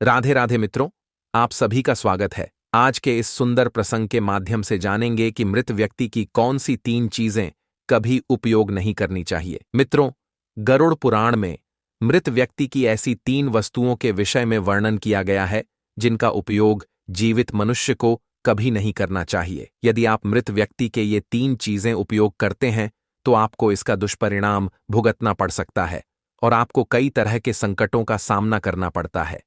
राधे राधे मित्रों, आप सभी का स्वागत है। आज के इस सुंदर प्रसंग के माध्यम से जानेंगे कि मृत व्यक्ति की कौन सी 3 चीजें कभी उपयोग नहीं करनी चाहिए। मित्रों, गरुड़ पुराण में मृत व्यक्ति की ऐसी 3 वस्तुओं के विषय में वर्णन किया गया है जिनका उपयोग जीवित मनुष्य को कभी नहीं करना चाहिए। यदि आप मृत व्यक्ति के ये 3 चीजें उपयोग करते हैं तो आपको इसका दुष्परिणाम भुगतना पड़ सकता है और आपको कई तरह के संकटों का सामना करना पड़ता है।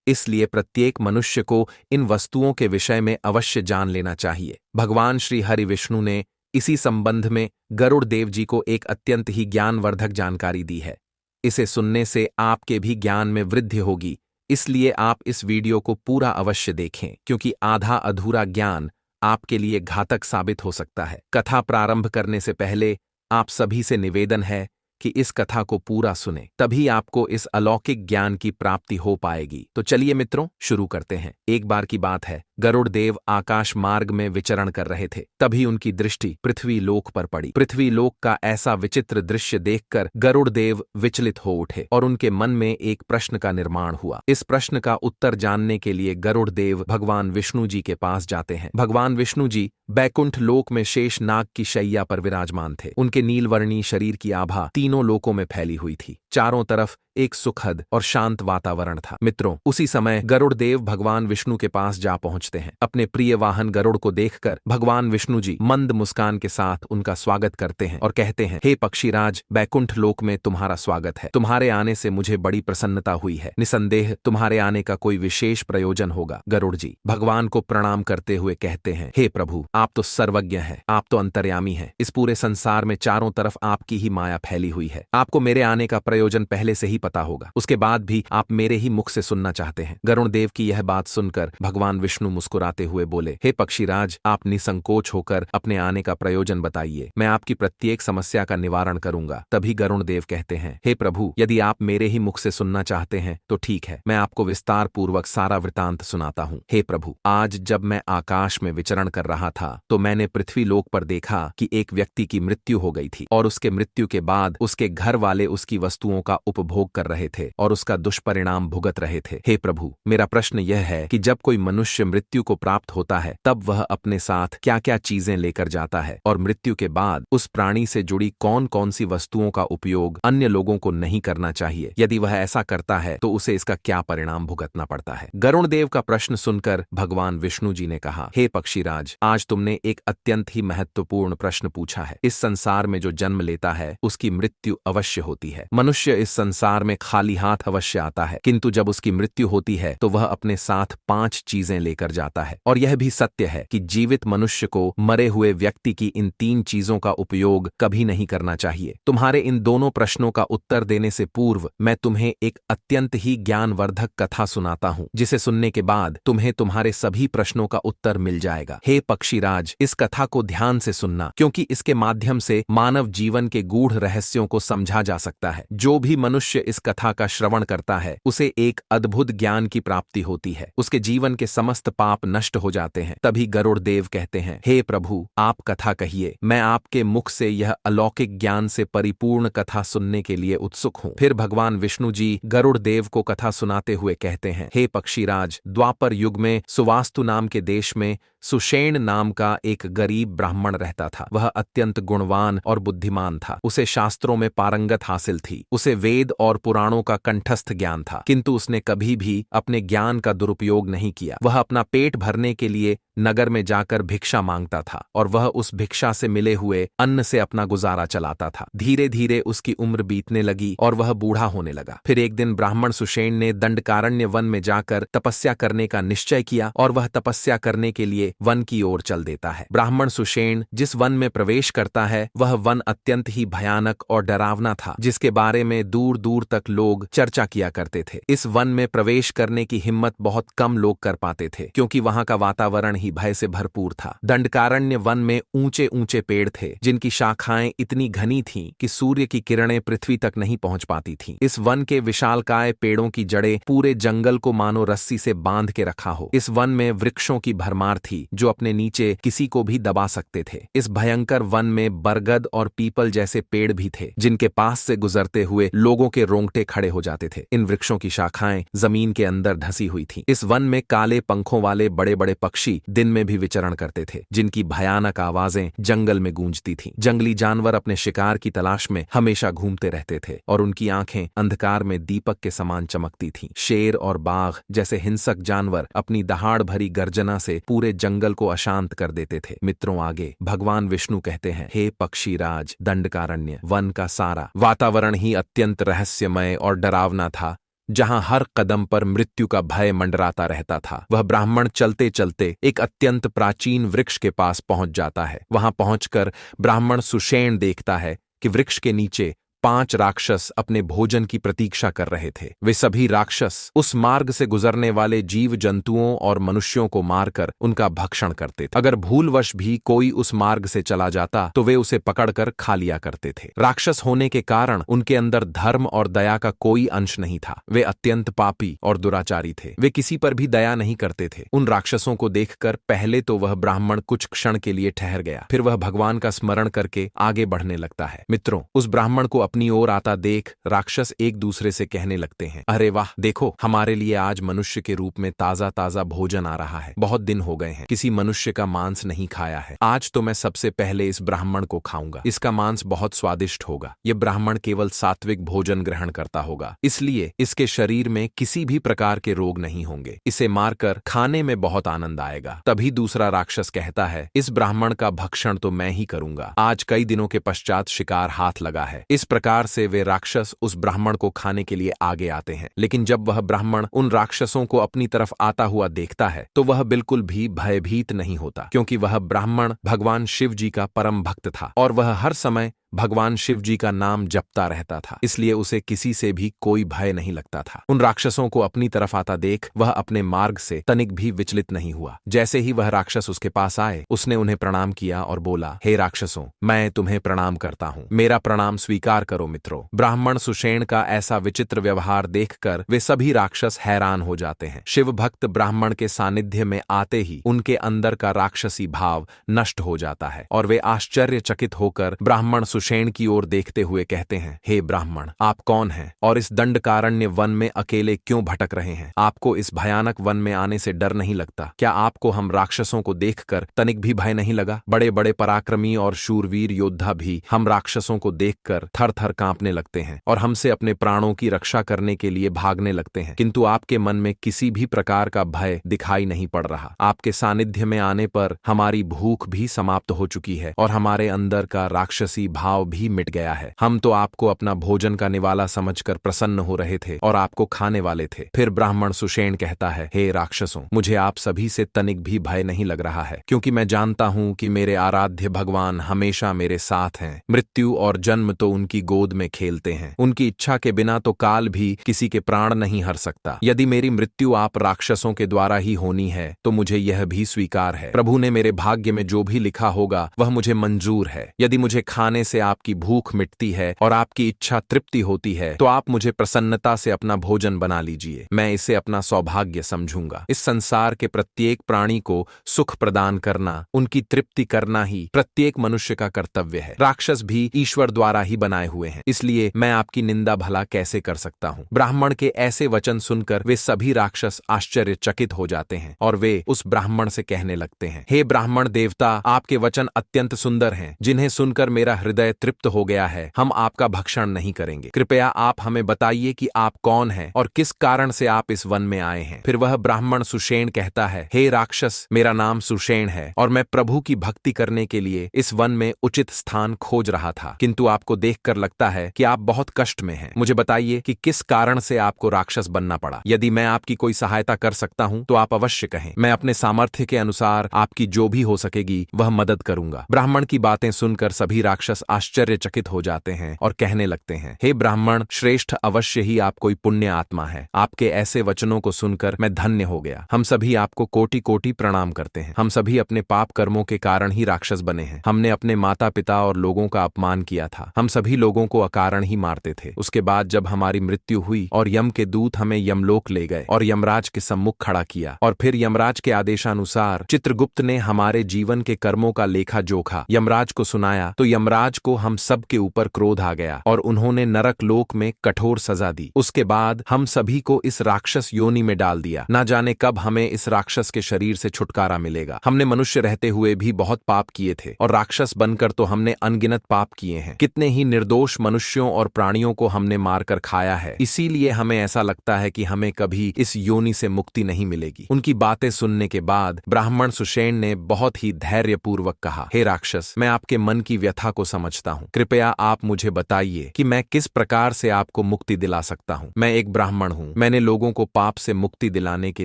इसलिए प्रत्येक मनुष्य को इन वस्तुओं के विषय में अवश्य जान लेना चाहिए। भगवान श्री हरि विष्णु ने इसी संबंध में गरुड़ देव जी को एक अत्यंत ही ज्ञानवर्धक जानकारी दी है। इसे सुनने से आपके भी ज्ञान में वृद्धि होगी, इसलिए आप इस वीडियो को पूरा अवश्य देखें, क्योंकि आधा अधूरा ज्ञान आपके लिए घातक साबित हो सकता है। कथा प्रारंभ करने से पहले आप सभी से निवेदन है कि इस कथा को पूरा सुने, तभी आपको इस अलौकिक ज्ञान की प्राप्ति हो पाएगी। तो चलिए मित्रों, शुरू करते हैं। एक बार की बात है, गरुड़ देव आकाश मार्ग में विचरण कर रहे थे। तभी उनकी दृष्टि पृथ्वी लोक पर पड़ी। पृथ्वी लोक का ऐसा विचित्र दृश्य देखकर गरुड़ देव विचलित हो उठे और उनके मन में एक प्रश्न का निर्माण हुआ। इस प्रश्न का उत्तर जानने के लिए गरुड़ देव भगवान विष्णु जी के पास जाते हैं। भगवान विष्णु जी बैकुंठ लोक में शेष नाग की शैया पर विराजमान थे। उनके नीलवर्णी शरीर की आभा तीनों लोकों में फैली हुई थी। चारों तरफ एक सुखद और शांत वातावरण था। मित्रों, उसी समय गरुड़ देव भगवान विष्णु के पास जा पहुंचते हैं। अपने प्रिय वाहन गरुड़ को देखकर भगवान विष्णु जी मंद मुस्कान के साथ उनका स्वागत करते हैं और कहते हैं, हे पक्षीराज, बैकुंठ लोक में तुम्हारा स्वागत है। तुम्हारे आने से मुझे बड़ी प्रसन्नता हुई है। निसंदेह तुम्हारे आने का कोई विशेष प्रयोजन होगा। गरुड़ जी भगवान को प्रणाम करते हुए कहते हैं, हे प्रभु, आप तो सर्वज्ञ हैं, आप तो अंतर्यामी हैं। इस पूरे संसार में चारों तरफ आपकी ही माया फैली हुई है। आपको मेरे आने का प्रयोजन पहले से ही पता होगा, उसके बाद भी आप मेरे ही मुख से सुनना चाहते हैं। गरुड़ देव की यह बात सुनकर भगवान विष्णु मुस्कुराते हुए बोले, हे पक्षीराज, आप निसंकोच होकर अपने आने का प्रयोजन बताइए, मैं आपकी प्रत्येक समस्या का निवारण करूंगा। तभी गरुड़ देव कहते हैं, हे प्रभु, यदि आप मेरे ही मुख से सुनना चाहते हैं तो ठीक है, मैं आपको विस्तार पूर्वक सारा वृतांत सुनाता हूँ। हे प्रभु, आज जब मैं आकाश में विचरण कर रहा था तो मैंने पृथ्वी लोक पर देखा कि एक व्यक्ति की मृत्यु हो गई थी और उसके मृत्यु के बाद उसके घर वाले उसकी वस्तुओं का उपभोग कर रहे थे और उसका दुष्परिणाम भुगत रहे थे। हे प्रभु, मेरा प्रश्न यह है कि जब कोई मनुष्य मृत्यु को प्राप्त होता है तब वह अपने साथ क्या क्या चीजें लेकर जाता है और मृत्यु के बाद उस प्राणी से जुड़ी कौन कौन सी वस्तुओं का उपयोग अन्य लोगों को नहीं करना चाहिए। यदि वह ऐसा करता है तो उसे इसका क्या परिणाम भुगतना पड़ता है। गरुड़ देव का प्रश्न सुनकर भगवान विष्णु जी ने कहा, हे पक्षीराज, आज तुमने एक अत्यंत ही महत्वपूर्ण प्रश्न पूछा है। इस संसार में जो जन्म लेता है उसकी मृत्यु अवश्य होती है। मनुष्य इस संसार में खाली हाथ अवश्य आता है, किंतु जब उसकी मृत्यु होती है तो वह अपने साथ 5 चीजें लेकर जाता है। और यह भी सत्य है कि जीवित मनुष्य को मरे हुए व्यक्ति की इन 3 चीजों का उपयोग कभी नहीं करना चाहिए। तुम्हारे इन दोनों प्रश्नों का उत्तर देने से पूर्व मैं तुम्हें एक अत्यंत ही ज्ञानवर्धक कथा सुनाता हूँ, जिसे सुनने के बाद तुम्हें तुम्हारे सभी प्रश्नों का उत्तर मिल जाएगा। हे पक्षीराज, इस कथा को ध्यान से सुनना, क्योंकि इसके माध्यम से मानव जीवन के गूढ़ रहस्यों को समझा जा सकता है। जो भी मनुष्य इस कथा का श्रवण करता है उसे एक अद्भुत ज्ञान की प्राप्ति होती है, उसके जीवन के समस्त पाप नष्ट हो जाते हैं। तभी गरुड़ देव कहते हैं, हे प्रभु, आप कथा कहिए, मैं आपके मुख से यह अलौकिक ज्ञान से परिपूर्ण कथा सुनने के लिए उत्सुक हूँ। फिर भगवान विष्णु जी गरुड़ देव को कथा सुनाते हुए कहते हैं, हे पक्षीराज, द्वापर युग में सुवास्तु नाम के देश में सुषेण नाम का एक गरीब ब्राह्मण रहता था। वह अत्यंत गुणवान और बुद्धिमान था। उसे शास्त्रों में पारंगत हासिल थी। उसे वेद और पुराणों का कंठस्थ ज्ञान था, किंतु उसने कभी भी अपने ज्ञान का दुरुपयोग नहीं किया। वह अपना पेट भरने के लिए नगर में जाकर भिक्षा मांगता था और वह उस भिक्षा से मिले हुए अन्न से अपना गुजारा चलाता था। धीरे धीरे उसकी उम्र बीतने लगी और वह बूढ़ा होने लगा। फिर एक दिन ब्राह्मण सुषेण ने दंडकारण्य वन में जाकर तपस्या करने का निश्चय किया और वह तपस्या करने के लिए वन की ओर चल देता है। ब्राह्मण सुषेण जिस वन में प्रवेश करता है वह वन अत्यंत ही भयानक और डरावना था, जिसके बारे में दूर दूर तक लोग चर्चा किया करते थे। इस वन में प्रवेश करने की हिम्मत बहुत कम लोग कर पाते थे, क्योंकि वहां का वातावरण ही ही भय से भरपूर था। दंडकारण्य वन में ऊंचे ऊंचे पेड़ थे जिनकी शाखाएं इतनी घनी थीं कि सूर्य की किरणें पृथ्वी तक नहीं पहुंच पाती थीं। इस वन के विशालकाय पेड़ों की जड़ें पूरे जंगल को मानो रस्सी से बांध के रखा हो। इस वन में वृक्षों की भरमार थी जो अपने नीचे किसी को भी दबा सकते थे। इस भयंकर वन में बरगद और पीपल जैसे पेड़ भी थे जिनके पास से गुजरते हुए लोगों के रोंगटे खड़े हो जाते थे। इन वृक्षों की शाखाएं जमीन के अंदर धसी हुई थीं। इस वन में काले पंखों वाले बड़े बड़े पक्षी दिन में भी विचरण करते थे जिनकी भयानक आवाजें जंगल में गूंजती थीं। जंगली जानवर अपने शिकार की तलाश में हमेशा घूमते रहते थे और उनकी आंखें अंधकार में दीपक के समान चमकती थीं। शेर और बाघ जैसे हिंसक जानवर अपनी दहाड़ भरी गर्जना से पूरे जंगल को अशांत कर देते थे। मित्रों, आगे भगवान विष्णु कहते हैं, हे पक्षीराज दंडकारण्य, वन का सारा वातावरण ही अत्यंत रहस्यमय और डरावना था। जहां हर कदम पर मृत्यु का भय मंडराता रहता था। वह ब्राह्मण चलते चलते एक अत्यंत प्राचीन वृक्ष के पास पहुंच जाता है। वहां पहुंचकर ब्राह्मण सुषेण देखता है कि वृक्ष के नीचे 5 राक्षस अपने भोजन की प्रतीक्षा कर रहे थे। वे सभी राक्षस उस मार्ग से गुजरने वाले जीव जंतुओं और मनुष्यों को मारकर उनका भक्षण करते थे। अगर भूलवश भी कोई उस मार्ग से चला जाता तो वे उसे पकड़कर खा लिया करते थे। राक्षस होने के कारण उनके अंदर धर्म और दया का कोई अंश नहीं था। वे अत्यंत पापी और दुराचारी थे। वे किसी पर भी दया नहीं करते थे। उन राक्षसों को देखकर पहले तो वह ब्राह्मण कुछ क्षण के लिए ठहर गया, फिर वह भगवान का स्मरण करके आगे बढ़ने लगता है। मित्रों, उस ब्राह्मण को अपनी ओर आता देख राक्षस एक दूसरे से कहने लगते हैं, अरे वाह, देखो, हमारे लिए आज मनुष्य के रूप में ताजा ताजा भोजन आ रहा है। बहुत दिन हो गए हैं किसी मनुष्य का मांस नहीं खाया है। आज तो मैं सबसे पहले इस ब्राह्मण को खाऊंगा। इसका मांस बहुत स्वादिष्ट होगा। यह ब्राह्मण केवल सात्विक भोजन ग्रहण करता होगा, इसलिए इसके शरीर में किसी भी प्रकार के रोग नहीं होंगे। इसे मारकर खाने में बहुत आनंद आएगा। तभी दूसरा राक्षस कहता है, इस ब्राह्मण का भक्षण तो मैं ही करूंगा। आज कई दिनों के पश्चात शिकार हाथ लगा है। इस प्रकार से वे राक्षस उस ब्राह्मण को खाने के लिए आगे आते हैं। लेकिन जब वह ब्राह्मण उन राक्षसों को अपनी तरफ आता हुआ देखता है तो वह बिल्कुल भी भयभीत नहीं होता, क्योंकि वह ब्राह्मण भगवान शिव जी का परम भक्त था और वह हर समय भगवान शिव जी का नाम जपता रहता था। इसलिए उसे किसी से भी कोई भय नहीं लगता था। उन राक्षसों को अपनी तरफ आता देख वह अपने मार्ग से तनिक भी विचलित नहीं हुआ। जैसे ही वह राक्षस उसके पास आए, उसने उन्हें प्रणाम किया और बोला, हे राक्षसों, मैं तुम्हें प्रणाम करता हूँ। मेरा प्रणाम स्वीकार करो मित्रों। ब्राह्मण सुषेण का ऐसा विचित्र व्यवहार देखकर वे सभी राक्षस हैरान हो जाते हैं। शिव भक्त ब्राह्मण के सानिध्य में आते ही उनके अंदर का राक्षसी भाव नष्ट हो जाता है और वे आश्चर्यचकित होकर ब्राह्मण सुषेण की ओर देखते हुए कहते हैं, हे ब्राह्मण, आप कौन हैं और इस दंडकारण्य वन में अकेले क्यों भटक रहे हैं? आपको इस भयानक वन में आने से डर नहीं लगता? क्या आपको हम राक्षसों को देखकर तनिक भी भय नहीं लगा? बड़े बड़े पराक्रमी और शूरवीर योद्धा भी हम राक्षसों को देखकर थर थर कांपने लगते हैं और हमसे अपने प्राणों की रक्षा करने के लिए भागने लगते हैं, किंतु आपके मन में किसी भी प्रकार का भय दिखाई नहीं पड़ रहा। आपके सानिध्य में आने पर हमारी भूख भी समाप्त हो चुकी है और हमारे अंदर का राक्षसी भाव भी मिट गया है। हम तो आपको अपना भोजन का निवाला समझकर प्रसन्न हो रहे थे और आपको खाने वाले थे। फिर ब्राह्मण सुषेण कहता है, हे राक्षसों, मुझे आप सभी से तनिक भी भय नहीं लग रहा है, क्योंकि मैं जानता हूं कि मेरे आराध्य भगवान हमेशा मेरे साथ हैं। मृत्यु और जन्म तो उनकी गोद में खेलते हैं। उनकी इच्छा के बिना तो काल भी किसी के प्राण नहीं हर सकता। यदि मेरी मृत्यु आप राक्षसों के द्वारा ही होनी है तो मुझे यह भी स्वीकार है। प्रभु ने मेरे भाग्य में जो भी लिखा होगा वह मुझे मंजूर है। यदि मुझे खाने से आपकी भूख मिटती है और आपकी इच्छा तृप्ति होती है तो आप मुझे प्रसन्नता से अपना भोजन बना लीजिए। मैं इसे अपना सौभाग्य समझूंगा। इस संसार के प्रत्येक प्राणी को सुख प्रदान करना, उनकी तृप्ति करना ही प्रत्येक मनुष्य का कर्तव्य है। राक्षस भी ईश्वर द्वारा ही बनाए हुए हैं, इसलिए मैं आपकी निंदा भला कैसे कर सकता हूँ? ब्राह्मण के ऐसे वचन सुनकर वे सभी राक्षस आश्चर्यचकित हो जाते हैं और वे उस ब्राह्मण से कहने लगते हैं, हे ब्राह्मण देवता, आपके वचन अत्यंत सुंदर हैं, जिन्हें सुनकर मेरा हृदय तृप्त हो गया है। हम आपका भक्षण नहीं करेंगे। कृपया आप हमें बताइए कि आप कौन हैं और किस कारण से आप इस वन में आए हैं। फिर वह ब्राह्मण सुषेण कहता है, हे राक्षस, मेरा नाम सुषेण है और मैं प्रभु की भक्ति करने के लिए इस वन में उचित स्थान खोज रहा था, किंतु आपको देखकर लगता है कि आप बहुत कष्ट में हैं। मुझे बताइए कि किस कारण से आपको राक्षस बनना पड़ा। यदि मैं आपकी कोई सहायता कर सकता हूं तो आप अवश्य कहें। मैं अपने सामर्थ्य के अनुसार आपकी जो भी हो सकेगी वह मदद करूंगा। ब्राह्मण की बातें सुनकर सभी राक्षस आश्चर्यचकित हो जाते हैं और कहने लगते हैं, हे ब्राह्मण श्रेष्ठ, अवश्य ही आप कोई पुण्य आत्मा है। आपके ऐसे वचनों को सुनकर मैं धन्य हो गया। हम सभी आपको कोटि कोटि प्रणाम करते हैं। हम सभी अपने पाप कर्मों के कारण ही राक्षस बने हैं। हमने अपने माता पिता और लोगों का अपमान किया था। हम सभी लोगों को अकारण ही मारते थे। उसके बाद जब हमारी मृत्यु हुई और यम के दूत हमें यमलोक ले गए और यमराज के सम्मुख खड़ा किया, और फिर यमराज के आदेशानुसार चित्रगुप्त ने हमारे जीवन के कर्मों का लेखा जोखा यमराज को सुनाया, तो यमराज को हम सब के ऊपर क्रोध आ गया और उन्होंने नरक लोक में कठोर सजा दी। उसके बाद हम सभी को इस राक्षस योनि में डाल दिया। ना जाने कब हमें इस राक्षस के शरीर से छुटकारा मिलेगा। हमने मनुष्य रहते हुए भी बहुत पाप किए थे और राक्षस बनकर तो हमने अनगिनत पाप किए हैं। कितने ही निर्दोष मनुष्यों और प्राणियों को हमने मारकर खाया है। इसीलिए हमें ऐसा लगता है कि हमें कभी इस योनि से मुक्ति नहीं मिलेगी। उनकी बातें सुनने के बाद ब्राह्मण सुषेण ने बहुत ही धैर्यपूर्वक कहा, हे राक्षस, मैं आपके मन की व्यथा को समझता हूँ। कृपया आप मुझे बताइए कि मैं किस प्रकार से आपको मुक्ति दिला सकता हूँ। मैं एक ब्राह्मण हूँ। मैंने लोगों को पाप से मुक्ति दिलाने के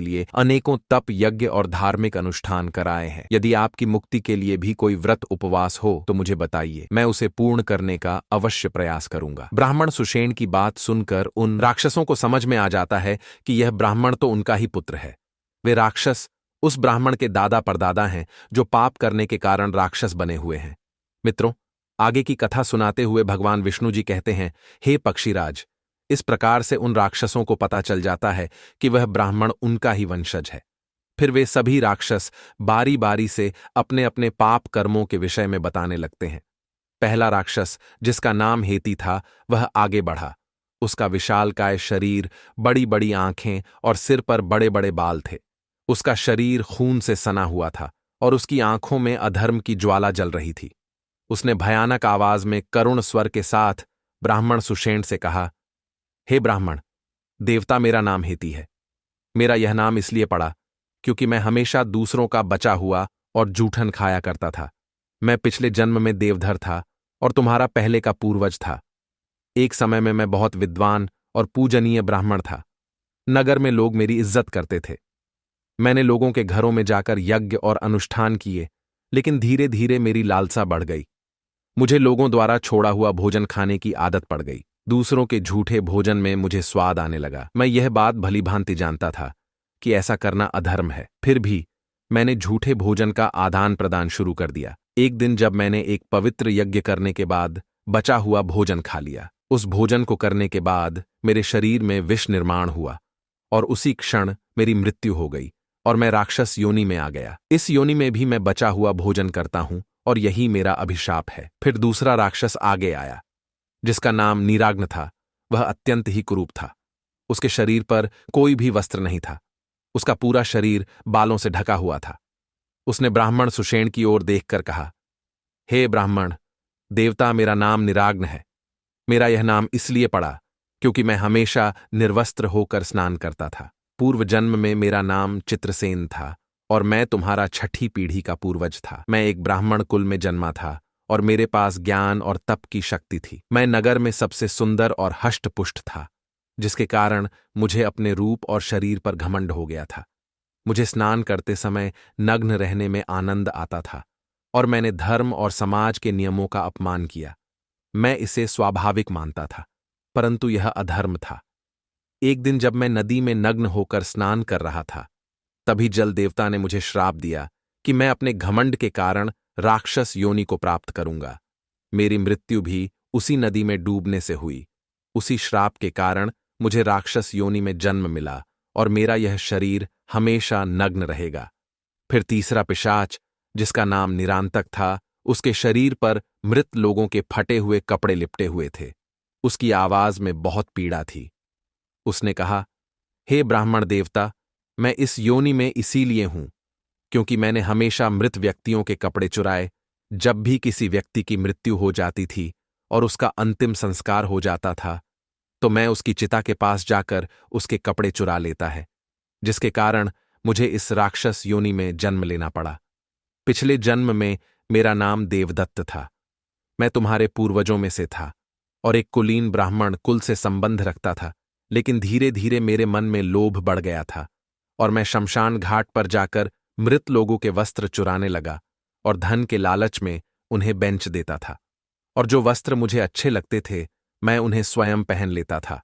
लिए अनेकों तप, यज्ञ और धार्मिक अनुष्ठान कराए हैं। यदि आपकी मुक्ति के लिए भी कोई व्रत उपवास हो तो मुझे बताइए, मैं उसे पूर्ण करने का अवश्य प्रयास करूंगा। ब्राह्मण सुषेण की बात सुनकर उन राक्षसों को समझ में आ जाता है कि यह ब्राह्मण तो उनका ही पुत्र है। वे राक्षस उस ब्राह्मण के दादा परदादा हैं जो पाप करने के कारण राक्षस बने हुए हैं। मित्रों, आगे की कथा सुनाते हुए भगवान विष्णु जी कहते हैं, हे पक्षीराज, इस प्रकार से उन राक्षसों को पता चल जाता है कि वह ब्राह्मण उनका ही वंशज है। फिर वे सभी राक्षस बारी बारी से अपने अपने पाप कर्मों के विषय में बताने लगते हैं। पहला राक्षस, जिसका नाम हेती था, वह आगे बढ़ा। उसका विशालकाय शरीर, बड़ी बड़ी आंखें और सिर पर बड़े बड़े बाल थे। उसका शरीर खून से सना हुआ था और उसकी आंखों में अधर्म की ज्वाला जल रही थी। उसने भयानक आवाज में करुण स्वर के साथ ब्राह्मण सुषेण से कहा, हे ब्राह्मण, देवता, मेरा नाम हेती है। मेरा यह नाम इसलिए पड़ा क्योंकि मैं हमेशा दूसरों का बचा हुआ और जूठन खाया करता था। मैं पिछले जन्म में देवधर था और तुम्हारा पहले का पूर्वज था। एक समय में मैं बहुत विद्वान और पूजनीय ब्राह्मण था। नगर में लोग मेरी इज्जत करते थे। मैंने लोगों के घरों में जाकर यज्ञ और अनुष्ठान किए, लेकिन धीरे धीरे मेरी लालसा बढ़ गई। मुझे लोगों द्वारा छोड़ा हुआ भोजन खाने की आदत पड़ गई। दूसरों के झूठे भोजन में मुझे स्वाद आने लगा। मैं यह बात भली भांति जानता था कि ऐसा करना अधर्म है, फिर भी मैंने झूठे भोजन का आदान प्रदान शुरू कर दिया। एक दिन जब मैंने एक पवित्र यज्ञ करने के बाद बचा हुआ भोजन खा लिया, उस भोजन को करने के बाद मेरे शरीर में विष निर्माण हुआ और उसी क्षण मेरी मृत्यु हो गई और मैं राक्षस योनि में आ गया। इस योनि में भी मैं बचा हुआ भोजन करता हूं और यही मेरा अभिशाप है। फिर दूसरा राक्षस आगे आया, जिसका नाम नीराग्न था। वह अत्यंत ही कुरूप था। उसके शरीर पर कोई भी वस्त्र नहीं था। उसका पूरा शरीर बालों से ढका हुआ था। उसने ब्राह्मण सुषेण की ओर देखकर कहा, हे ब्राह्मण देवता, मेरा नाम नीराग्न है। मेरा यह नाम इसलिए पड़ा क्योंकि मैं हमेशा निर्वस्त्र होकर स्नान करता था। पूर्व जन्म में मेरा नाम चित्रसेन था और मैं तुम्हारा छठी पीढ़ी का पूर्वज था। मैं एक ब्राह्मण कुल में जन्मा था और मेरे पास ज्ञान और तप की शक्ति थी। मैं नगर में सबसे सुंदर और हष्टपुष्ट था, जिसके कारण मुझे अपने रूप और शरीर पर घमंड हो गया था। मुझे स्नान करते समय नग्न रहने में आनंद आता था और मैंने धर्म और समाज के नियमों का अपमान किया। मैं इसे स्वाभाविक मानता था, परंतु यह अधर्म था। एक दिन जब मैं नदी में नग्न होकर स्नान कर रहा था, तभी जल देवता ने मुझे श्राप दिया कि मैं अपने घमंड के कारण राक्षस योनि को प्राप्त करूंगा। मेरी मृत्यु भी उसी नदी में डूबने से हुई। उसी श्राप के कारण मुझे राक्षस योनि में जन्म मिला और मेरा यह शरीर हमेशा नग्न रहेगा। फिर तीसरा पिशाच, जिसका नाम निरांतक था, उसके शरीर पर मृत लोगों के फटे हुए कपड़े लिपटे हुए थे। उसकी आवाज में बहुत पीड़ा थी। उसने कहा, हे ब्राह्मण देवता, मैं इस योनि में इसीलिए हूं क्योंकि मैंने हमेशा मृत व्यक्तियों के कपड़े चुराए। जब भी किसी व्यक्ति की मृत्यु हो जाती थी और उसका अंतिम संस्कार हो जाता था, तो मैं उसकी चिता के पास जाकर उसके कपड़े चुरा लेता है, जिसके कारण मुझे इस राक्षस योनि में जन्म लेना पड़ा। पिछले जन्म में मेरा नाम देवदत्त था। मैं तुम्हारे पूर्वजों में से था और एक कुलीन ब्राह्मण कुल से संबंध रखता था, लेकिन धीरे धीरे मेरे मन में लोभ बढ़ गया था और मैं शमशान घाट पर जाकर मृत लोगों के वस्त्र चुराने लगा और धन के लालच में उन्हें बेच देता था। और जो वस्त्र मुझे अच्छे लगते थे मैं उन्हें स्वयं पहन लेता था।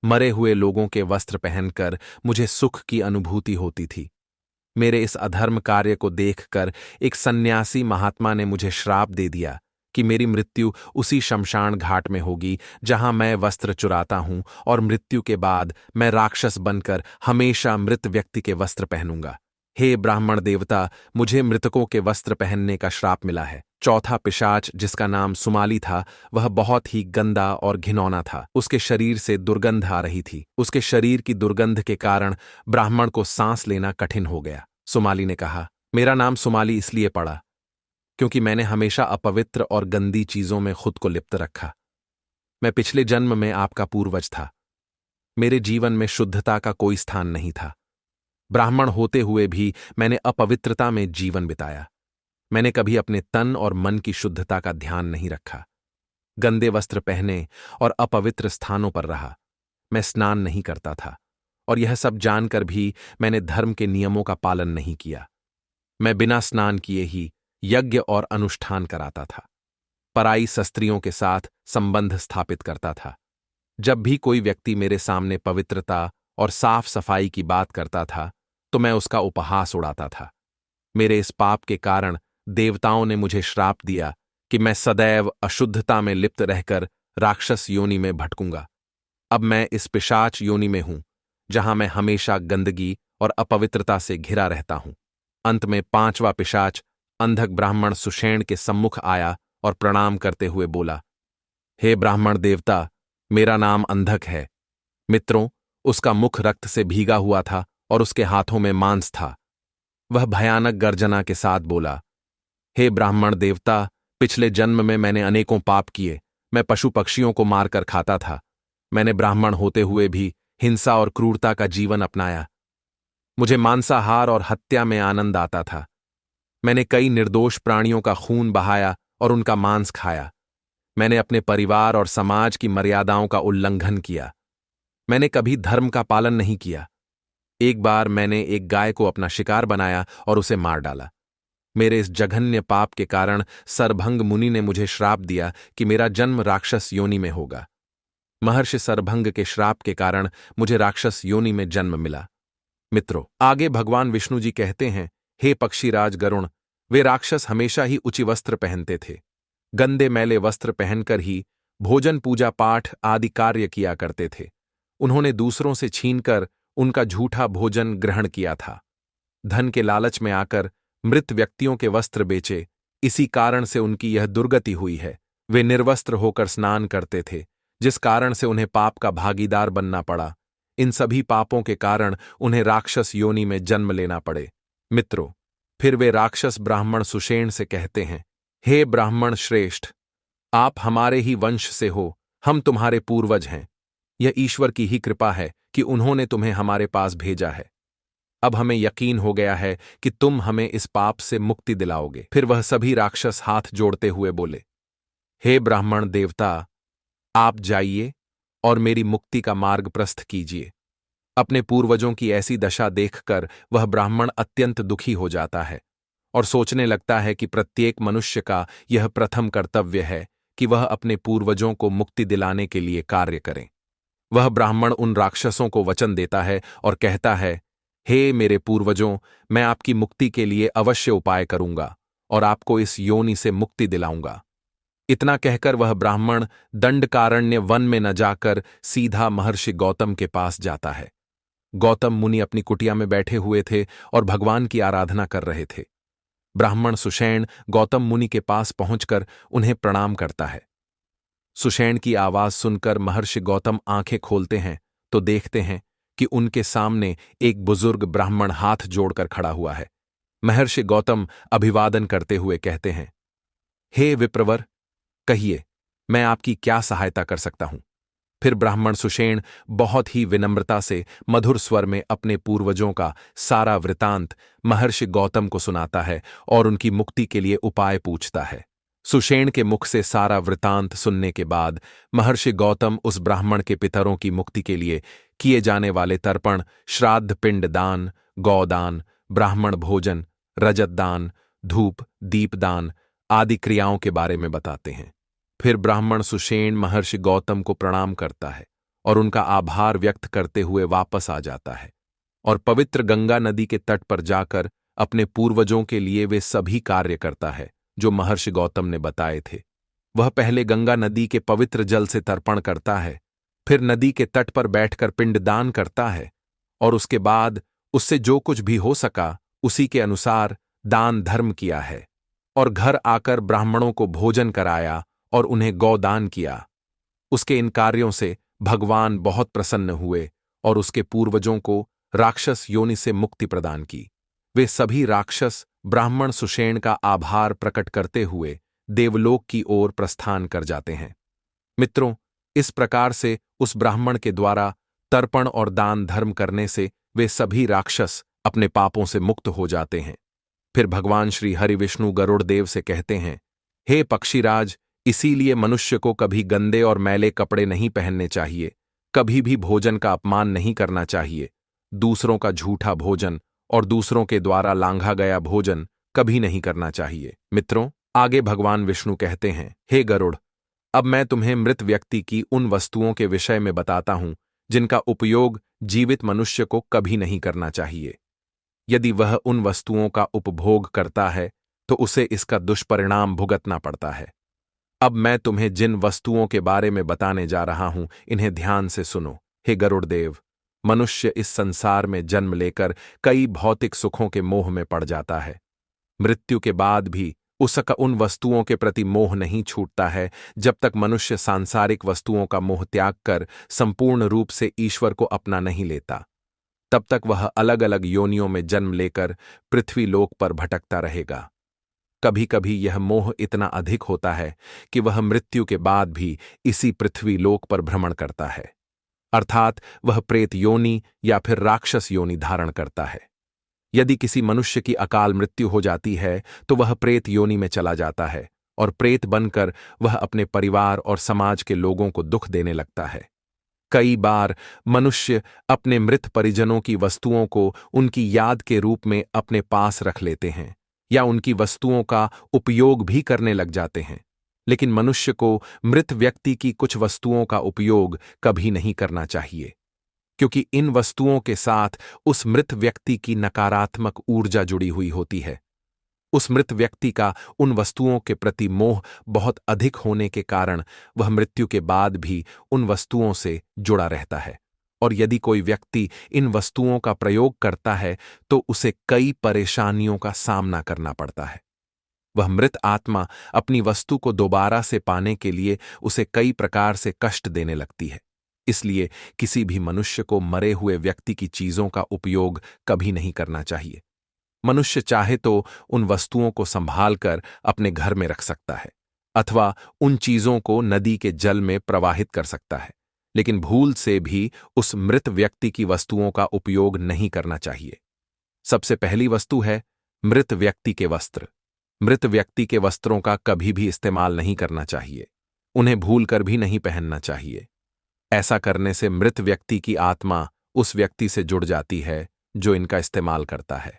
मरे हुए लोगों के वस्त्र पहनकर मुझे सुख की अनुभूति होती थी। मेरे इस अधर्म कार्य को देखकर एक सन्यासी महात्मा ने मुझे श्राप दे दिया कि मेरी मृत्यु उसी शमशान घाट में होगी जहां मैं वस्त्र चुराता हूं, और मृत्यु के बाद मैं राक्षस बनकर हमेशा मृत व्यक्ति के वस्त्र पहनूंगा। हे ब्राह्मण देवता, मुझे मृतकों के वस्त्र पहनने का श्राप मिला है। चौथा पिशाच, जिसका नाम सुमाली था, वह बहुत ही गंदा और घिनौना था। उसके शरीर से दुर्गंध आ रही थी। उसके शरीर की दुर्गंध के कारण ब्राह्मण को सांस लेना कठिन हो गया। सुमाली ने कहा, मेरा नाम सुमाली इसलिए पड़ा क्योंकि मैंने हमेशा अपवित्र और गंदी चीजों में खुद को लिप्त रखा। मैं पिछले जन्म में आपका पूर्वज था। मेरे जीवन में शुद्धता का कोई स्थान नहीं था। ब्राह्मण होते हुए भी मैंने अपवित्रता में जीवन बिताया। मैंने कभी अपने तन और मन की शुद्धता का ध्यान नहीं रखा। गंदे वस्त्र पहने और अपवित्र स्थानों पर रहा। मैं स्नान नहीं करता था, और यह सब जानकर भी मैंने धर्म के नियमों का पालन नहीं किया। मैं बिना स्नान किए ही यज्ञ और अनुष्ठान कराता था। पराई स्त्रियों के साथ संबंध स्थापित करता था। जब भी कोई व्यक्ति मेरे सामने पवित्रता और साफ सफाई की बात करता था तो मैं उसका उपहास उड़ाता था। मेरे इस पाप के कारण देवताओं ने मुझे श्राप दिया कि मैं सदैव अशुद्धता में लिप्त रहकर राक्षस योनि में भटकूंगा। अब मैं इस पिशाच योनि में हूं, जहां मैं हमेशा गंदगी और अपवित्रता से घिरा रहता हूं। अंत में पांचवा पिशाच अंधक ब्राह्मण सुषेण के सम्मुख आया और प्रणाम करते हुए बोला, हे ब्राह्मण देवता, मेरा नाम अंधक है। मित्रों, उसका मुख रक्त से भीगा हुआ था और उसके हाथों में मांस था। वह भयानक गर्जना के साथ बोला, हे ब्राह्मण देवता, पिछले जन्म में मैंने अनेकों पाप किए। मैं पशु पक्षियों को मारकर खाता था। मैंने ब्राह्मण होते हुए भी हिंसा और क्रूरता का जीवन अपनाया। मुझे मांसाहार और हत्या में आनंद आता था। मैंने कई निर्दोष प्राणियों का खून बहाया और उनका मांस खाया। मैंने अपने परिवार और समाज की मर्यादाओं का उल्लंघन किया। मैंने कभी धर्म का पालन नहीं किया। एक बार मैंने एक गाय को अपना शिकार बनाया और उसे मार डाला। मेरे इस जघन्य पाप के कारण सरभंग मुनि ने मुझे श्राप दिया कि मेरा जन्म राक्षस योनि में होगा। महर्षि सरभंग के श्राप के कारण मुझे राक्षस योनि में जन्म मिला। मित्रों, आगे भगवान विष्णु जी कहते हैं, हे पक्षीराज गरुण, वे राक्षस हमेशा ही ऊंची वस्त्र पहनते थे। गंदे मैले वस्त्र पहनकर ही भोजन, पूजा पाठ आदि कार्य किया करते थे। उन्होंने दूसरों से छीनकर उनका झूठा भोजन ग्रहण किया था। धन के लालच में आकर मृत व्यक्तियों के वस्त्र बेचे। इसी कारण से उनकी यह दुर्गति हुई है। वे निर्वस्त्र होकर स्नान करते थे, जिस कारण से उन्हें पाप का भागीदार बनना पड़ा। इन सभी पापों के कारण उन्हें राक्षस योनि में जन्म लेना पड़े। मित्रों, फिर वे राक्षस ब्राह्मण सुषेण से कहते हैं, हे ब्राह्मण श्रेष्ठ, आप हमारे ही वंश से हो। हम तुम्हारे पूर्वज हैं। यह ईश्वर की ही कृपा है कि उन्होंने तुम्हें हमारे पास भेजा है। अब हमें यकीन हो गया है कि तुम हमें इस पाप से मुक्ति दिलाओगे। फिर वह सभी राक्षस हाथ जोड़ते हुए बोले, हे ब्राह्मण देवता, आप जाइए और मेरी मुक्ति का मार्ग प्रस्थ कीजिए। अपने पूर्वजों की ऐसी दशा देखकर वह ब्राह्मण अत्यंत दुखी हो जाता है और सोचने लगता है कि प्रत्येक मनुष्य का यह प्रथम कर्तव्य है कि वह अपने पूर्वजों को मुक्ति दिलाने के लिए कार्य करे। वह ब्राह्मण उन राक्षसों को वचन देता है और कहता है, हे मेरे पूर्वजों, मैं आपकी मुक्ति के लिए अवश्य उपाय करूंगा और आपको इस योनि से मुक्ति दिलाऊंगा। इतना कहकर वह ब्राह्मण दंडकारण्य वन में न जाकर सीधा महर्षि गौतम के पास जाता है। गौतम मुनि अपनी कुटिया में बैठे हुए थे और भगवान की आराधना कर रहे थे। ब्राह्मण सुषेण गौतम मुनि के पास पहुंचकर उन्हें प्रणाम करता है। सुषेण की आवाज सुनकर महर्षि गौतम आंखें खोलते हैं तो देखते हैं कि उनके सामने एक बुजुर्ग ब्राह्मण हाथ जोड़कर खड़ा हुआ है। महर्षि गौतम अभिवादन करते हुए कहते हैं, हे विप्रवर, कहिए, मैं आपकी क्या सहायता कर सकता हूं। फिर ब्राह्मण सुषेण बहुत ही विनम्रता से मधुर स्वर में अपने पूर्वजों का सारा वृतांत महर्षि गौतम को सुनाता है और उनकी मुक्ति के लिए उपाय पूछता है। सुषेण के मुख से सारा वृतांत सुनने के बाद महर्षि गौतम उस ब्राह्मण के पितरों की मुक्ति के लिए किए जाने वाले तर्पण, श्राद्ध, पिंड दान, गौदान, ब्राह्मण भोजन, रजत दान, धूप, दीपदान आदि क्रियाओं के बारे में बताते हैं। फिर ब्राह्मण सुषेण महर्षि गौतम को प्रणाम करता है और उनका आभार व्यक्त करते हुए वापस आ जाता है और पवित्र गंगा नदी के तट पर जाकर अपने पूर्वजों के लिए वे सभी कार्य करता है जो महर्षि गौतम ने बताए थे। वह पहले गंगा नदी के पवित्र जल से तर्पण करता है, फिर नदी के तट पर बैठकर पिंडदान करता है और उसके बाद उससे जो कुछ भी हो सका उसी के अनुसार दान धर्म किया है और घर आकर ब्राह्मणों को भोजन कराया और उन्हें गौदान किया। उसके इन कार्यों से भगवान बहुत प्रसन्न हुए और उसके पूर्वजों को राक्षस योनि से मुक्ति प्रदान की। वे सभी राक्षस ब्राह्मण सुषेण का आभार प्रकट करते हुए देवलोक की ओर प्रस्थान कर जाते हैं। मित्रों, इस प्रकार से उस ब्राह्मण के द्वारा तर्पण और दान धर्म करने से वे सभी राक्षस अपने पापों से मुक्त हो जाते हैं। फिर भगवान श्री हरि विष्णु गरुड़ देव से कहते हैं, हे पक्षीराज, इसीलिए मनुष्य को कभी गंदे और मैले कपड़े नहीं पहनने चाहिए, कभी भी भोजन का अपमान नहीं करना चाहिए, दूसरों का झूठा भोजन और दूसरों के द्वारा लांघा गया भोजन कभी नहीं करना चाहिए। मित्रों, आगे भगवान विष्णु कहते हैं, हे गरुड़, अब मैं तुम्हें मृत व्यक्ति की उन वस्तुओं के विषय में बताता हूं जिनका उपयोग जीवित मनुष्य को कभी नहीं करना चाहिए। यदि वह उन वस्तुओं का उपभोग करता है तो उसे इसका दुष्परिणाम भुगतना पड़ता है। अब मैं तुम्हें जिन वस्तुओं के बारे में बताने जा रहा हूं, इन्हें ध्यान से सुनो। हे गरुड़देव, मनुष्य इस संसार में जन्म लेकर कई भौतिक सुखों के मोह में पड़ जाता है। मृत्यु के बाद भी उसका उन वस्तुओं के प्रति मोह नहीं छूटता है जब तक मनुष्य सांसारिक वस्तुओं का मोह त्याग कर संपूर्ण रूप से ईश्वर को अपना नहीं लेता। तब तक वह अलग अलग योनियों में जन्म लेकर पृथ्वी लोक पर भटकता रहेगा। कभी कभी यह मोह इतना अधिक होता है कि वह मृत्यु के बाद भी इसी पृथ्वी लोक पर भ्रमण करता है, अर्थात वह प्रेत योनि या फिर राक्षस योनि धारण करता है। यदि किसी मनुष्य की अकाल मृत्यु हो जाती है तो वह प्रेत योनि में चला जाता है और प्रेत बनकर वह अपने परिवार और समाज के लोगों को दुख देने लगता है। कई बार मनुष्य अपने मृत परिजनों की वस्तुओं को उनकी याद के रूप में अपने पास रख लेते हैं या उनकी वस्तुओं का उपयोग भी करने लग जाते हैं, लेकिन मनुष्य को मृत व्यक्ति की कुछ वस्तुओं का उपयोग कभी नहीं करना चाहिए, क्योंकि इन वस्तुओं के साथ उस मृत व्यक्ति की नकारात्मक ऊर्जा जुड़ी हुई होती है। उस मृत व्यक्ति का उन वस्तुओं के प्रति मोह बहुत अधिक होने के कारण वह मृत्यु के बाद भी उन वस्तुओं से जुड़ा रहता है, और यदि कोई व्यक्ति इन वस्तुओं का प्रयोग करता है तो उसे कई परेशानियों का सामना करना पड़ता है। वह मृत आत्मा अपनी वस्तु को दोबारा से पाने के लिए उसे कई प्रकार से कष्ट देने लगती है। इसलिए किसी भी मनुष्य को मरे हुए व्यक्ति की चीजों का उपयोग कभी नहीं करना चाहिए। मनुष्य चाहे तो उन वस्तुओं को संभाल कर अपने घर में रख सकता है अथवा उन चीजों को नदी के जल में प्रवाहित कर सकता है, लेकिन भूल से भी उस मृत व्यक्ति की वस्तुओं का उपयोग नहीं करना चाहिए। सबसे पहली वस्तु है मृत व्यक्ति के वस्त्र। मृत व्यक्ति के वस्त्रों का कभी भी इस्तेमाल नहीं करना चाहिए, उन्हें भूल कर भी नहीं पहनना चाहिए। ऐसा करने से मृत व्यक्ति की आत्मा उस व्यक्ति से जुड़ जाती है जो इनका इस्तेमाल करता है।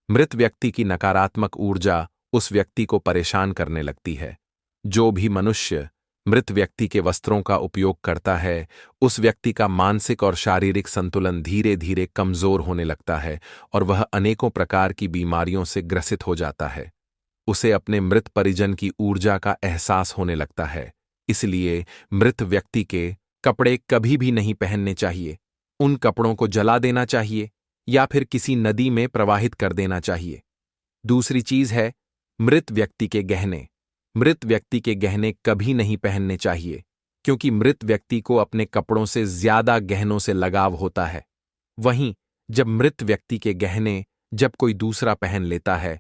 मृत व्यक्ति की नकारात्मक ऊर्जा उस व्यक्ति को परेशान करने लगती है। जो भी मनुष्य मृत व्यक्ति के वस्त्रों का उपयोग करता है, उस व्यक्ति का मानसिक और शारीरिक संतुलन धीरे धीरे कमजोर होने लगता है और वह अनेकों प्रकार की बीमारियों से ग्रसित हो जाता है। उसे अपने मृत परिजन की ऊर्जा का एहसास होने लगता है। इसलिए मृत व्यक्ति के कपड़े कभी भी नहीं पहनने चाहिए। उन कपड़ों को जला देना चाहिए या फिर किसी नदी में प्रवाहित कर देना चाहिए। दूसरी चीज है मृत व्यक्ति के गहने। मृत व्यक्ति के गहने कभी नहीं पहनने चाहिए, क्योंकि मृत व्यक्ति को अपने कपड़ों से ज्यादा गहनों से लगाव होता है। वहीं जब मृत व्यक्ति के गहने जब कोई दूसरा पहन लेता है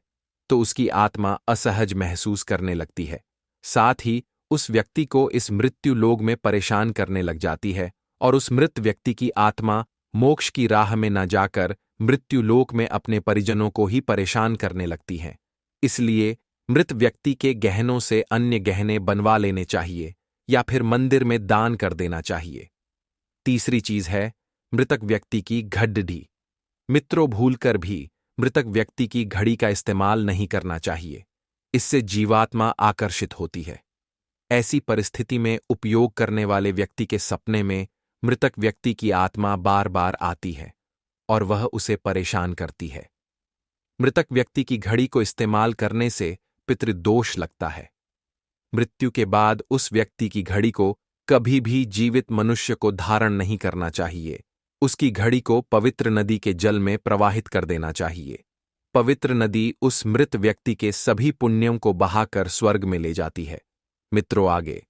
तो उसकी आत्मा असहज महसूस करने लगती है, साथ ही उस व्यक्ति को इस मृत्यु लोक में परेशान करने लग जाती है और उस मृत व्यक्ति की आत्मा मोक्ष की राह में न जाकर मृत्यु लोक में अपने परिजनों को ही परेशान करने लगती है। इसलिए मृत व्यक्ति के गहनों से अन्य गहने बनवा लेने चाहिए या फिर मंदिर में दान कर देना चाहिए। तीसरी चीज है मृतक व्यक्ति की घड़ी। मित्रों, भूलकर भी मृतक व्यक्ति की घड़ी का इस्तेमाल नहीं करना चाहिए। इससे जीवात्मा आकर्षित होती है। ऐसी परिस्थिति में उपयोग करने वाले व्यक्ति के सपने में मृतक व्यक्ति की आत्मा बार बार आती है और वह उसे परेशान करती है। मृतक व्यक्ति की घड़ी को इस्तेमाल करने से पितृदोष लगता है। मृत्यु के बाद उस व्यक्ति की घड़ी को कभी भी जीवित मनुष्य को धारण नहीं करना चाहिए। उसकी घड़ी को पवित्र नदी के जल में प्रवाहित कर देना चाहिए। पवित्र नदी उस मृत व्यक्ति के सभी पुण्यों को बहाकर स्वर्ग में ले जाती है। मित्रों, आगे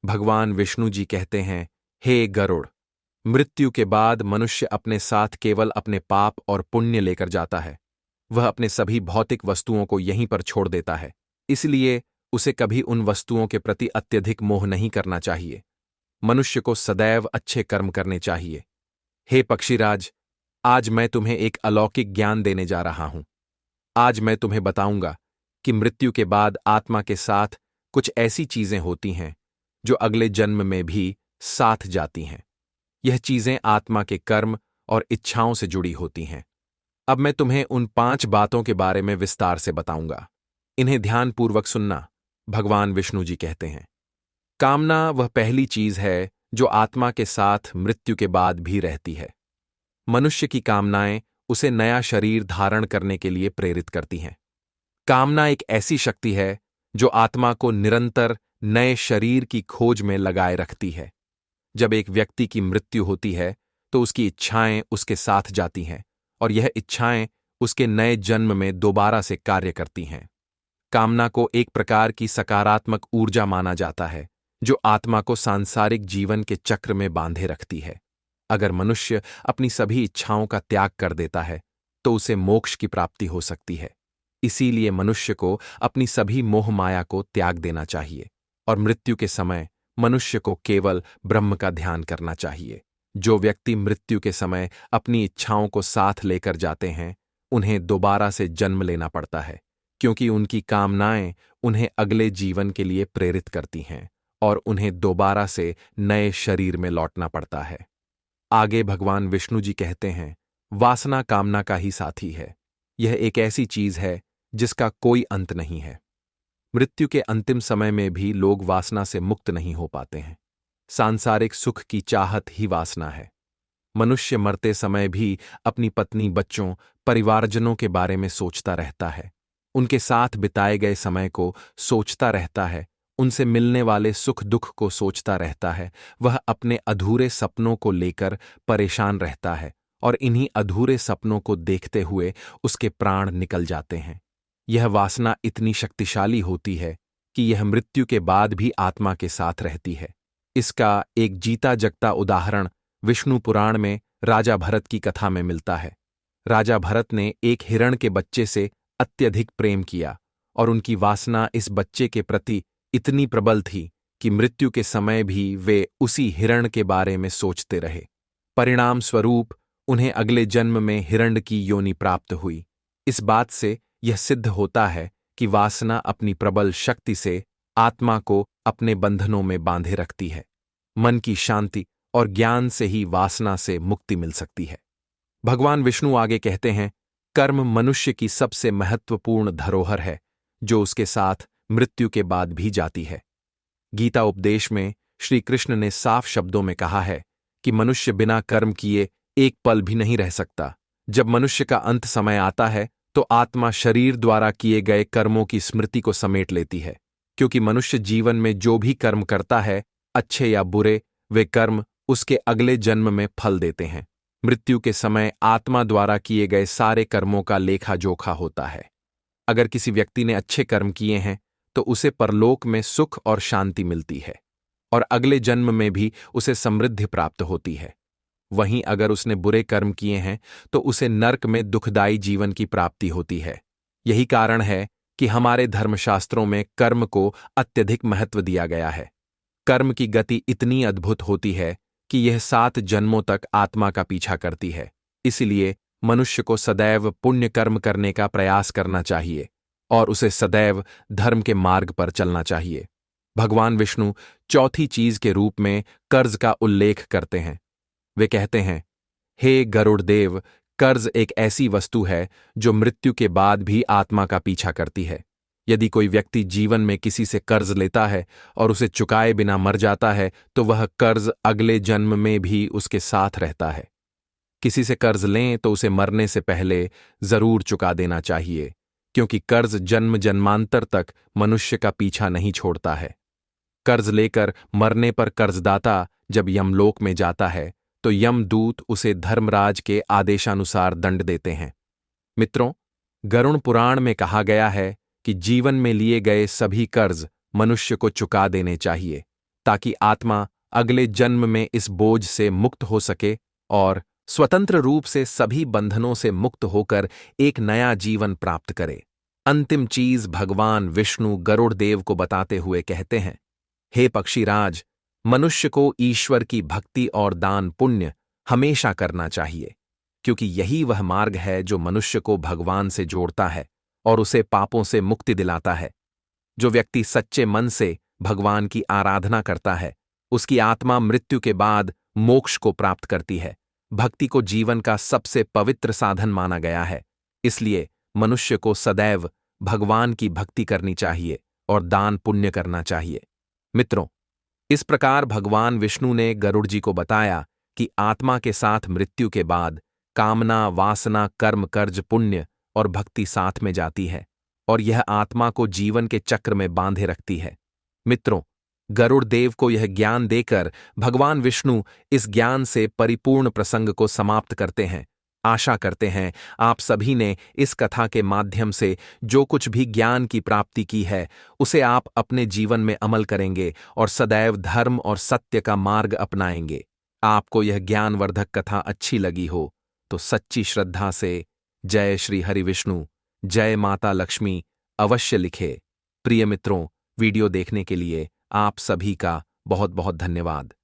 भगवान विष्णु जी कहते हैं, हे गरुड़, मृत्यु के बाद मनुष्य अपने साथ केवल अपने पाप और पुण्य लेकर जाता है। वह अपने सभी भौतिक वस्तुओं को यहीं पर छोड़ देता है। इसलिए उसे कभी उन वस्तुओं के प्रति अत्यधिक मोह नहीं करना चाहिए। मनुष्य को सदैव अच्छे कर्म करने चाहिए। हे पक्षीराज, आज मैं तुम्हें एक अलौकिक ज्ञान देने जा रहा हूं। आज मैं तुम्हें बताऊंगा कि मृत्यु के बाद आत्मा के साथ कुछ ऐसी चीजें होती हैं जो अगले जन्म में भी साथ जाती हैं। यह चीजें आत्मा के कर्म और इच्छाओं से जुड़ी होती हैं। अब मैं तुम्हें उन 5 बातों के बारे में विस्तार से बताऊंगा। इन्हें ध्यानपूर्वक सुनना। भगवान विष्णु जी कहते हैं, कामना वह पहली चीज है जो आत्मा के साथ मृत्यु के बाद भी रहती है। मनुष्य की कामनाएं उसे नया शरीर धारण करने के लिए प्रेरित करती हैं। कामना एक ऐसी शक्ति है जो आत्मा को निरंतर नए शरीर की खोज में लगाए रखती है। जब एक व्यक्ति की मृत्यु होती है तो उसकी इच्छाएं उसके साथ जाती हैं और यह इच्छाएं उसके नए जन्म में दोबारा से कार्य करती हैं। कामना को एक प्रकार की सकारात्मक ऊर्जा माना जाता है जो आत्मा को सांसारिक जीवन के चक्र में बांधे रखती है। अगर मनुष्य अपनी सभी इच्छाओं का त्याग कर देता है तो उसे मोक्ष की प्राप्ति हो सकती है। इसीलिए मनुष्य को अपनी सभी मोह माया को त्याग देना चाहिए और मृत्यु के समय मनुष्य को केवल ब्रह्म का ध्यान करना चाहिए। जो व्यक्ति मृत्यु के समय अपनी इच्छाओं को साथ लेकर जाते हैं, उन्हें दोबारा से जन्म लेना पड़ता है, क्योंकि उनकी कामनाएं उन्हें अगले जीवन के लिए प्रेरित करती हैं और उन्हें दोबारा से नए शरीर में लौटना पड़ता है। आगे भगवान विष्णु जी कहते हैं, वासना कामना का ही साथी है। यह एक ऐसी चीज है जिसका कोई अंत नहीं है। मृत्यु के अंतिम समय में भी लोग वासना से मुक्त नहीं हो पाते हैं। सांसारिक सुख की चाहत ही वासना है। मनुष्य मरते समय भी अपनी पत्नी, बच्चों, परिवारजनों के बारे में सोचता रहता है। उनके साथ बिताए गए समय को सोचता रहता है। उनसे मिलने वाले सुख दुख को सोचता रहता है। वह अपने अधूरे सपनों को लेकर परेशान रहता है और इन्हीं अधूरे सपनों को देखते हुए उसके प्राण निकल जाते हैं। यह वासना इतनी शक्तिशाली होती है कि यह मृत्यु के बाद भी आत्मा के साथ रहती है। इसका एक जीता जगता उदाहरण विष्णु पुराण में राजा भरत की कथा में मिलता है। राजा भरत ने एक हिरण के बच्चे से अत्यधिक प्रेम किया और उनकी वासना इस बच्चे के प्रति इतनी प्रबल थी कि मृत्यु के समय भी वे उसी हिरण के बारे में सोचते रहे। परिणाम स्वरूप उन्हें अगले जन्म में हिरण की योनि प्राप्त हुई। इस बात से यह सिद्ध होता है कि वासना अपनी प्रबल शक्ति से आत्मा को अपने बंधनों में बांधे रखती है। मन की शांति और ज्ञान से ही वासना से मुक्ति मिल सकती है। भगवान विष्णु आगे कहते हैं, कर्म मनुष्य की सबसे महत्वपूर्ण धरोहर है जो उसके साथ मृत्यु के बाद भी जाती है। गीता उपदेश में श्री कृष्ण ने साफ शब्दों में कहा है कि मनुष्य बिना कर्म किए एक पल भी नहीं रह सकता। जब मनुष्य का अंत समय आता है तो आत्मा शरीर द्वारा किए गए कर्मों की स्मृति को समेट लेती है, क्योंकि मनुष्य जीवन में जो भी कर्म करता है, अच्छे या बुरे, वे कर्म उसके अगले जन्म में फल देते हैं। मृत्यु के समय आत्मा द्वारा किए गए सारे कर्मों का लेखा जोखा होता है। अगर किसी व्यक्ति ने अच्छे कर्म किए हैं तो उसे परलोक में सुख और शांति मिलती है और अगले जन्म में भी उसे समृद्धि प्राप्त होती है। वहीं अगर उसने बुरे कर्म किए हैं तो उसे नरक में दुखदायी जीवन की प्राप्ति होती है। यही कारण है कि हमारे धर्मशास्त्रों में कर्म को अत्यधिक महत्व दिया गया है। कर्म की गति इतनी अद्भुत होती है कि यह 7 जन्मों तक आत्मा का पीछा करती है। इसलिए मनुष्य को सदैव पुण्य कर्म करने का प्रयास करना चाहिए और उसे सदैव धर्म के मार्ग पर चलना चाहिए। भगवान विष्णु चौथी चीज के रूप में कर्ज का उल्लेख करते हैं। वे कहते हैं, हे गरुड़ देव, कर्ज एक ऐसी वस्तु है जो मृत्यु के बाद भी आत्मा का पीछा करती है। यदि कोई व्यक्ति जीवन में किसी से कर्ज लेता है और उसे चुकाए बिना मर जाता है तो वह कर्ज अगले जन्म में भी उसके साथ रहता है। किसी से कर्ज लें तो उसे मरने से पहले जरूर चुका देना चाहिए, क्योंकि कर्ज जन्म जन्मांतर तक मनुष्य का पीछा नहीं छोड़ता है। कर्ज लेकर मरने पर कर्जदाता जब यमलोक में जाता है तो यमदूत उसे धर्मराज के आदेशानुसार दंड देते हैं। मित्रों, गरुड़ पुराण में कहा गया है कि जीवन में लिए गए सभी कर्ज मनुष्य को चुका देने चाहिए, ताकि आत्मा अगले जन्म में इस बोझ से मुक्त हो सके और स्वतंत्र रूप से सभी बंधनों से मुक्त होकर एक नया जीवन प्राप्त करे। अंतिम चीज भगवान विष्णु गरुड़ देव को बताते हुए कहते हैं, हे पक्षीराज, मनुष्य को ईश्वर की भक्ति और दान पुण्य हमेशा करना चाहिए, क्योंकि यही वह मार्ग है जो मनुष्य को भगवान से जोड़ता है और उसे पापों से मुक्ति दिलाता है। जो व्यक्ति सच्चे मन से भगवान की आराधना करता है, उसकी आत्मा मृत्यु के बाद मोक्ष को प्राप्त करती है। भक्ति को जीवन का सबसे पवित्र साधन माना गया है, इसलिए मनुष्य को सदैव भगवान की भक्ति करनी चाहिए और दान पुण्य करना चाहिए। मित्रों, इस प्रकार भगवान विष्णु ने गरुड़ जी को बताया कि आत्मा के साथ मृत्यु के बाद कामना, वासना, कर्म, कर्ज, पुण्य और भक्ति साथ में जाती है और यह आत्मा को जीवन के चक्र में बांधे रखती है। मित्रों, गरुड़ देव को यह ज्ञान देकर भगवान विष्णु इस ज्ञान से परिपूर्ण प्रसंग को समाप्त करते हैं। आशा करते हैं आप सभी ने इस कथा के माध्यम से जो कुछ भी ज्ञान की प्राप्ति की है उसे आप अपने जीवन में अमल करेंगे और सदैव धर्म और सत्य का मार्ग अपनाएंगे। आपको यह ज्ञानवर्धक कथा अच्छी लगी हो तो सच्ची श्रद्धा से जय श्री हरि विष्णु, जय माता लक्ष्मी अवश्य लिखे। प्रिय मित्रों, वीडियो देखने के लिए आप सभी का बहुत बहुत धन्यवाद।